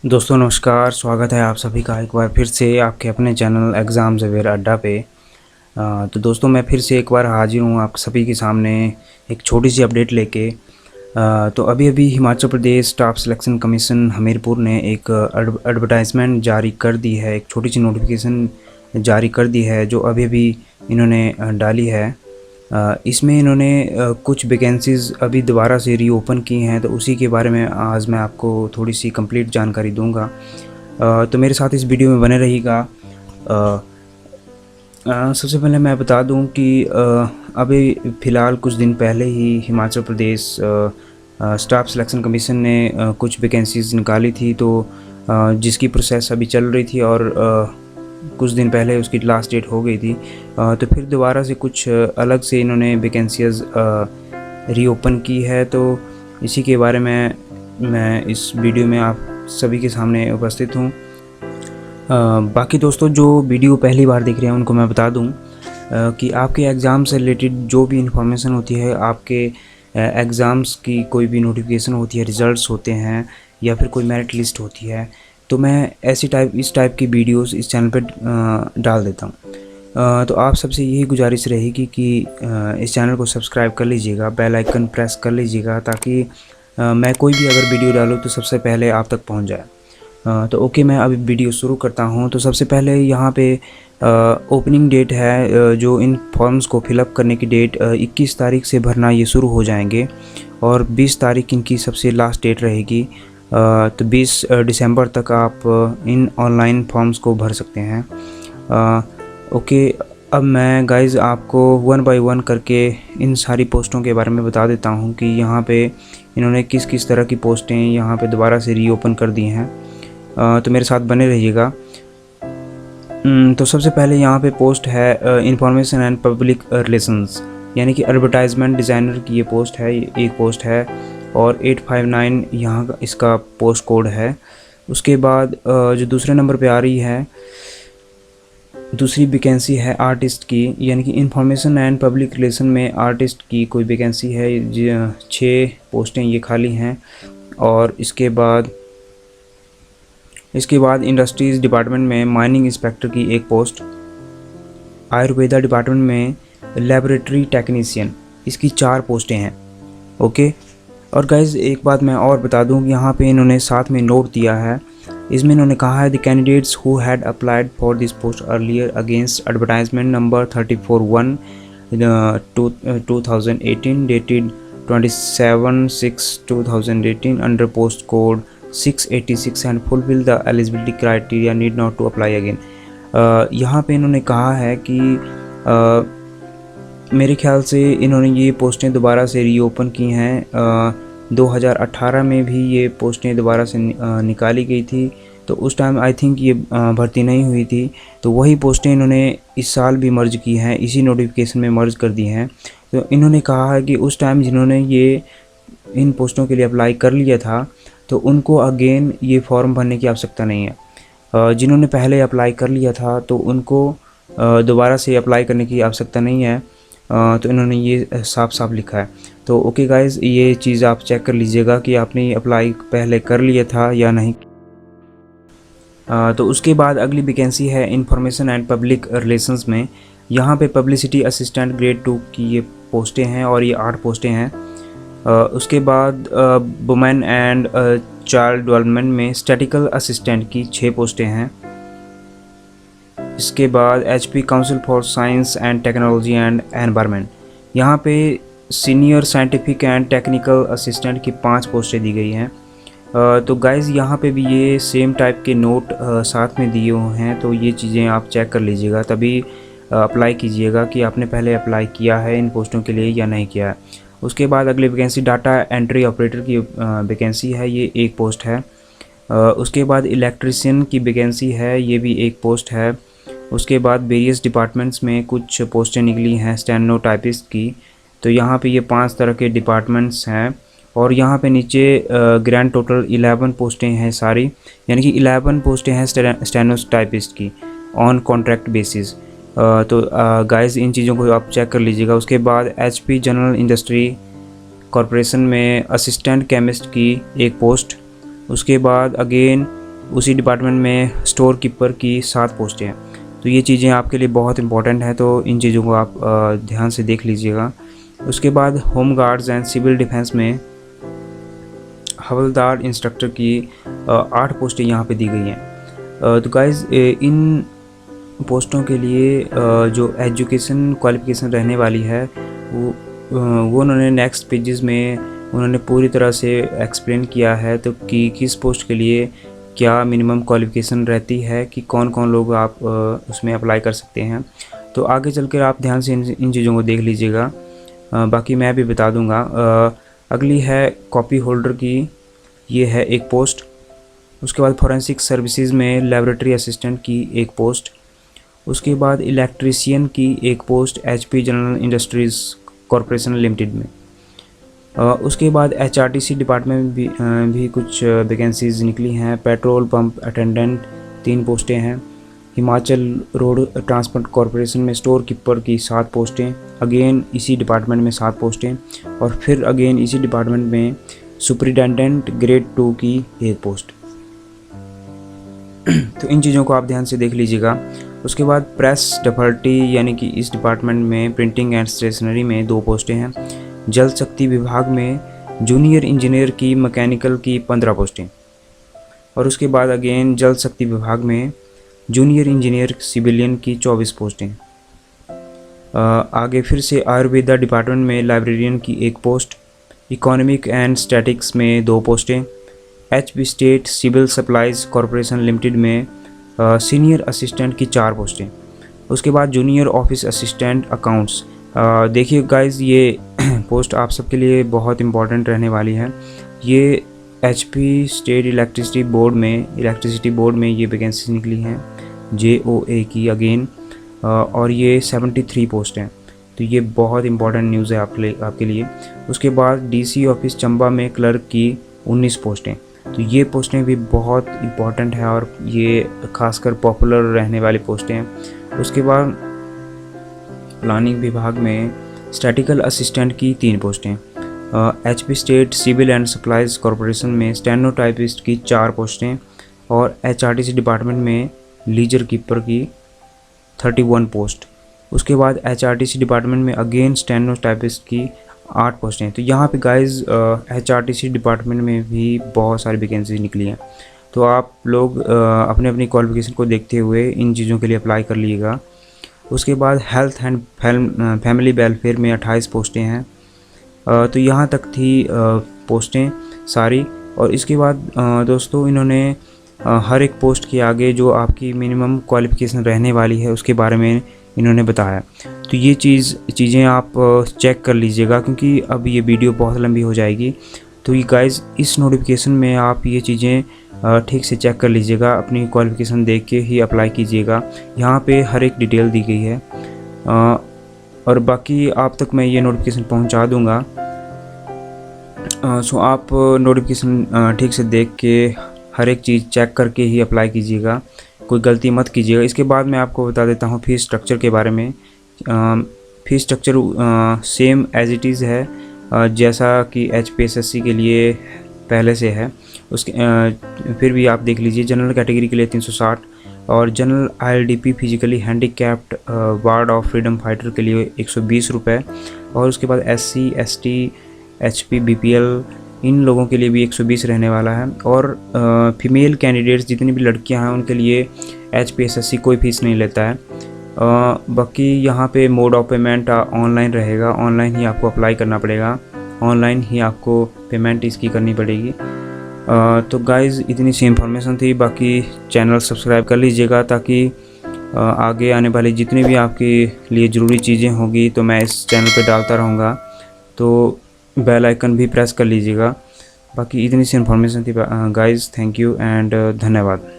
दोस्तों नमस्कार, स्वागत है आप सभी का एक बार फिर से आपके अपने चैनल एग्ज़ाम्स अवेयर अड्डा पे। तो दोस्तों मैं फिर से एक बार हाजिर हूँ आप सभी के सामने एक छोटी सी अपडेट लेके। तो अभी Himachal Pradesh staff selection commission Hamirpur ने एक एडवर्टाइजमेंट जारी कर दी है, एक छोटी सी नोटिफिकेशन जारी कर दी है जो अभी इन्होंने डाली है। इसमें इन्होंने कुछ वैकेंसीज़ अभी दोबारा से रीओपन की हैं, तो उसी के बारे में आज मैं आपको थोड़ी सी कंप्लीट जानकारी दूंगा। तो मेरे साथ इस वीडियो में बने रहिएगा। सबसे पहले मैं बता दूं कि अभी फ़िलहाल कुछ दिन पहले ही Himachal Pradesh staff selection commission ने कुछ वैकेंसीज़ निकाली थी, तो जिसकी प्रोसेस अभी चल रही थी और कुछ दिन पहले उसकी लास्ट डेट हो गई थी। तो फिर दोबारा से कुछ अलग से इन्होंने वैकेंसीज रीओपन की है, तो इसी के बारे में मैं इस वीडियो में आप सभी के सामने उपस्थित हूँ। बाकी दोस्तों जो वीडियो पहली बार देख रहे हैं उनको मैं बता दूँ कि आपके एग्ज़ाम से रिलेटेड जो भी इंफॉर्मेशन होती है, आपके एग्ज़ाम्स की कोई भी नोटिफिकेशन होती है, रिज़ल्ट्स होते हैं या फिर कोई मेरिट लिस्ट होती है, तो मैं इस टाइप की वीडियोस इस चैनल पर डाल देता हूँ। तो आप सबसे यही गुजारिश रहेगी कि इस चैनल को सब्सक्राइब कर लीजिएगा, बेल आइकन प्रेस कर लीजिएगा, ताकि मैं कोई भी अगर वीडियो डालूँ तो सबसे पहले आप तक पहुँच जाए। तो ओके, मैं अभी वीडियो शुरू करता हूँ। तो सबसे पहले यहाँ पे ओपनिंग डेट है, जो इन फॉर्म्स को फिलअप करने की डेट 21 तारीख से भरना ये शुरू हो जाएंगे और 20 तारीख इनकी सबसे लास्ट डेट रहेगी। तो 20 दिसंबर तक आप इन ऑनलाइन फॉर्म्स को भर सकते हैं। ओके, अब मैं गाइज़ आपको वन बाय वन करके इन सारी पोस्टों के बारे में बता देता हूँ कि यहाँ पे इन्होंने किस किस तरह की पोस्टें यहाँ पे दोबारा से रीओपन कर दी हैं। तो मेरे साथ बने रहिएगा। तो सबसे पहले यहाँ पे पोस्ट है इंफॉर्मेशन एंड पब्लिक रिलेशंस, यानी कि एडवर्टाइजमेंट डिज़ाइनर की ये पोस्ट है, एक पोस्ट है और 859 यहाँ का इसका पोस्ट कोड है। उसके बाद जो दूसरे नंबर पे आ रही है, दूसरी वैकेंसी है आर्टिस्ट की, यानी कि इंफॉर्मेशन एंड पब्लिक रिलेशन में आर्टिस्ट की कोई वैकेंसी है। 6 पोस्टें ये खाली हैं। और इसके बाद इंडस्ट्रीज़ डिपार्टमेंट में माइनिंग इंस्पेक्टर की एक पोस्ट, आयुर्वेदा डिपार्टमेंट में लेबोरेटरी टेक्नीशियन, इसकी 4 पोस्टें हैं। ओके, और गाइज़ एक बात मैं और बता दूं कि यहाँ पे इन्होंने साथ में नोट दिया है, इसमें इन्होंने कहा है the candidates who had applied for this post earlier against advertisement number 34/1 2018 dated 27/6/2018 under post code 686 and fulfil the eligibility criteria need not to apply again. यहाँ पे इन्होंने कहा है कि मेरे ख्याल से इन्होंने ये पोस्टें दोबारा से रीओपन की हैं। 2018 में भी ये पोस्टें दोबारा से निकाली गई थी, तो उस टाइम आई थिंक ये भर्ती नहीं हुई थी, तो वही पोस्टें इन्होंने इस साल भी मर्ज की हैं, इसी नोटिफिकेशन में मर्ज कर दी हैं। तो इन्होंने कहा है कि उस टाइम जिन्होंने ये इन पोस्टों के लिए अप्लाई कर लिया था, तो उनको अगेन ये फॉर्म भरने की आवश्यकता नहीं है। जिन्होंने पहले अप्लाई कर लिया था तो उनको दोबारा से अप्लाई करने की आवश्यकता नहीं है। तो इन्होंने ये साफ साफ लिखा है। तो ओके गाइज़, ये चीज़ आप चेक कर लीजिएगा कि आपने अप्लाई पहले कर लिया था या नहीं। तो उसके बाद अगली वैकेंसी है इंफॉर्मेशन एंड पब्लिक रिलेशंस में। यहाँ पे पब्लिसिटी असिस्टेंट ग्रेड 2 की ये पोस्टें हैं और ये 8 पोस्टें हैं। उसके बाद वुमेन एंड चाइल्ड डेवलपमेंट में स्टैटिकल असिस्टेंट की 6 पोस्टें हैं। इसके बाद HP council for science and technology and environment, यहाँ पे senior scientific and technical assistant की 5 पोस्टें दी गई हैं। तो गाइज़ यहाँ पे भी ये सेम टाइप के नोट साथ में दिए हुए हैं, तो ये चीज़ें आप चेक कर लीजिएगा, तभी अप्लाई कीजिएगा कि आपने पहले अप्लाई किया है इन पोस्टों के लिए या नहीं किया है। उसके बाद अगली वैकेंसी डाटा एंट्री ऑपरेटर की वैकेंसी है, ये एक पोस्ट है। उसके बाद इलेक्ट्रीशियन की वैकेंसी है, ये भी एक पोस्ट है। उसके बाद वेरियस डिपार्टमेंट्स में कुछ पोस्टें निकली हैं स्टेनो टाइपिस्ट की, तो यहाँ पे ये 5 तरह के डिपार्टमेंट्स हैं। और यहाँ पे नीचे ग्रैंड टोटल 11 पोस्टें हैं सारी, यानी कि 11 पोस्टें हैं स्टेनो टाइपिस्ट की ऑन कॉन्ट्रैक्ट बेसिस। तो गाइस इन चीज़ों को आप चेक कर लीजिएगा। उसके बाद HP जनरल इंडस्ट्री कॉरपोरेशन में असिस्टेंट केमिस्ट की एक पोस्ट। उसके बाद अगेन उसी डिपार्टमेंट में स्टोर कीपर की 7 पोस्टें हैं। तो ये चीज़ें आपके लिए बहुत इंपॉर्टेंट है, तो इन चीज़ों को आप ध्यान से देख लीजिएगा। उसके बाद home guards and civil defence में हवलदार इंस्ट्रक्टर की 8 पोस्टें यहाँ पे दी गई हैं। तो गाइज़ इन पोस्टों के लिए जो एजुकेशन क्वालिफ़िकेशन रहने वाली है वो उन्होंने नेक्स्ट पेजेस में उन्होंने पूरी तरह से एक्सप्लेन किया है, तो कि किस पोस्ट के लिए क्या मिनिमम क्वालिफ़िकेशन रहती है, कि कौन कौन लोग आप उसमें अप्लाई कर सकते हैं। तो आगे चलकर आप ध्यान से इन चीज़ों को देख लीजिएगा। बाकी मैं भी बता दूंगा। अगली है कॉपी होल्डर की, ये है एक पोस्ट। उसके बाद फॉरेंसिक सर्विसेज में लेबोरेटरी असिस्टेंट की एक पोस्ट। उसके बाद इलेक्ट्रीशियन की एक post HP general industries corporation limited में। उसके बाद HRTC डिपार्टमेंट में भी कुछ वैकेंसीज़ निकली हैं। पेट्रोल पंप अटेंडेंट 3 पोस्टें हैं। हिमाचल रोड ट्रांसपोर्ट कॉरपोरेशन में स्टोर कीपर की 7 पोस्टें, अगेन इसी डिपार्टमेंट में 7 पोस्टें, और फिर अगेन इसी डिपार्टमेंट में सुपरिटेंडेंट ग्रेड 2 की 1 पोस्ट। तो इन चीज़ों को आप ध्यान से देख लीजिएगा। उसके बाद प्रेस डफर्टी यानी कि इस डिपार्टमेंट में प्रिंटिंग एंड स्टेशनरी में 2 पोस्टें हैं। जल शक्ति विभाग में जूनियर इंजीनियर की मैकेनिकल की 15 पोस्टें, और उसके बाद अगेन जल शक्ति विभाग में जूनियर इंजीनियर सिविलियन की 24 पोस्टें। आगे फिर से आयुर्वेदा डिपार्टमेंट में लाइब्रेरियन की 1 पोस्ट। इकोनॉमिक एंड स्टैटिक्स में 2 पोस्टें। HP state civil supplies corporation limited में सीनियर असिस्टेंट की 4 पोस्टें। उसके बाद जूनियर ऑफिस असिस्टेंट अकाउंट्स। देखिए गाइस, ये पोस्ट आप सबके लिए बहुत इंपॉर्टेंट रहने वाली है। ये HP स्टेट इलेक्ट्रिसिटी बोर्ड में ये वैकेंसी निकली हैं JOA की अगेन, और ये 73 पोस्ट हैं। तो ये बहुत इंपॉर्टेंट न्यूज़ है आपके लिए। उसके बाद DC ऑफिस चंबा में क्लर्क की 19 पोस्टें। तो ये पोस्टें भी बहुत इंपॉर्टेंट है और ये खासकर पॉपुलर रहने वाली पोस्टें हैं। उसके बाद प्लानिंग विभाग में स्टैटिकल असिस्टेंट की 3 पोस्टें। HP state civil and supplies corporation में स्टेनोटाइपिस्ट की 4 पोस्टें, और HRTC डिपार्टमेंट में लीजर कीपर की 31 पोस्ट। उसके बाद HRTC डिपार्टमेंट में अगेन स्टेनोटाइपिस्ट की 8 पोस्टें। तो यहाँ पे गाइस HRTC डिपार्टमेंट में भी बहुत सारी वैकेंसी निकली हैं। तो आप लोग अपने अपनी क्वालिफिकेशन को देखते हुए इन चीज़ों के लिए अप्लाई कर लीजिएगा। उसके बाद हेल्थ एंड फैमिली वेलफेयर में 28 पोस्टें हैं। तो यहाँ तक थी पोस्टें सारी। और इसके बाद दोस्तों इन्होंने हर एक पोस्ट के आगे जो आपकी मिनिमम क्वालिफ़िकेशन रहने वाली है उसके बारे में इन्होंने बताया। तो ये चीज़ें आप चेक कर लीजिएगा, क्योंकि अब ये वीडियो बहुत लंबी हो जाएगी। तो ये गाइस, इस नोटिफिकेशन में आप ये चीज़ें ठीक से चेक कर लीजिएगा, अपनी क्वालिफ़िकेशन देख के ही अप्लाई कीजिएगा। यहाँ पे हर एक डिटेल दी गई है, और बाकी आप तक मैं ये नोटिफिकेशन पहुँचा दूँगा। सो आप नोटिफिकेशन ठीक से देख के हर एक चीज़ चेक करके ही अप्लाई कीजिएगा, कोई गलती मत कीजिएगा। इसके बाद मैं आपको बता देता हूँ फ़ीस स्ट्रक्चर के बारे में। Fees structure same as it is है जैसा कि HPSSC के लिए पहले से है। उसके फिर भी आप देख लीजिए। जनरल कैटेगरी के लिए 360, और general ILDP physically handicapped ward of freedom fighter के लिए 120 रुपये, और उसके बाद SC ST HP BPL इन लोगों के लिए भी 120 रहने वाला है। और फीमेल कैंडिडेट्स जितनी भी लड़कियां हैं उनके लिए HPSSC कोई फ़ीस नहीं लेता है। बाकी यहाँ पे मोड ऑफ पेमेंट ऑनलाइन रहेगा, ऑनलाइन ही आपको अप्लाई करना पड़ेगा, ऑनलाइन ही आपको पेमेंट इसकी करनी पड़ेगी। तो गाइज़, इतनी सी इंफॉर्मेशन थी। बाकी चैनल सब्सक्राइब कर लीजिएगा ताकि आगे आने वाली जितनी भी आपके लिए ज़रूरी चीज़ें होगी तो मैं इस चैनल पे डालता रहूँगा। तो बेल आइकन भी प्रेस कर लीजिएगा। बाकी इतनी सी इन्फॉर्मेशन थी गाइज़। थैंक यू एंड धन्यवाद।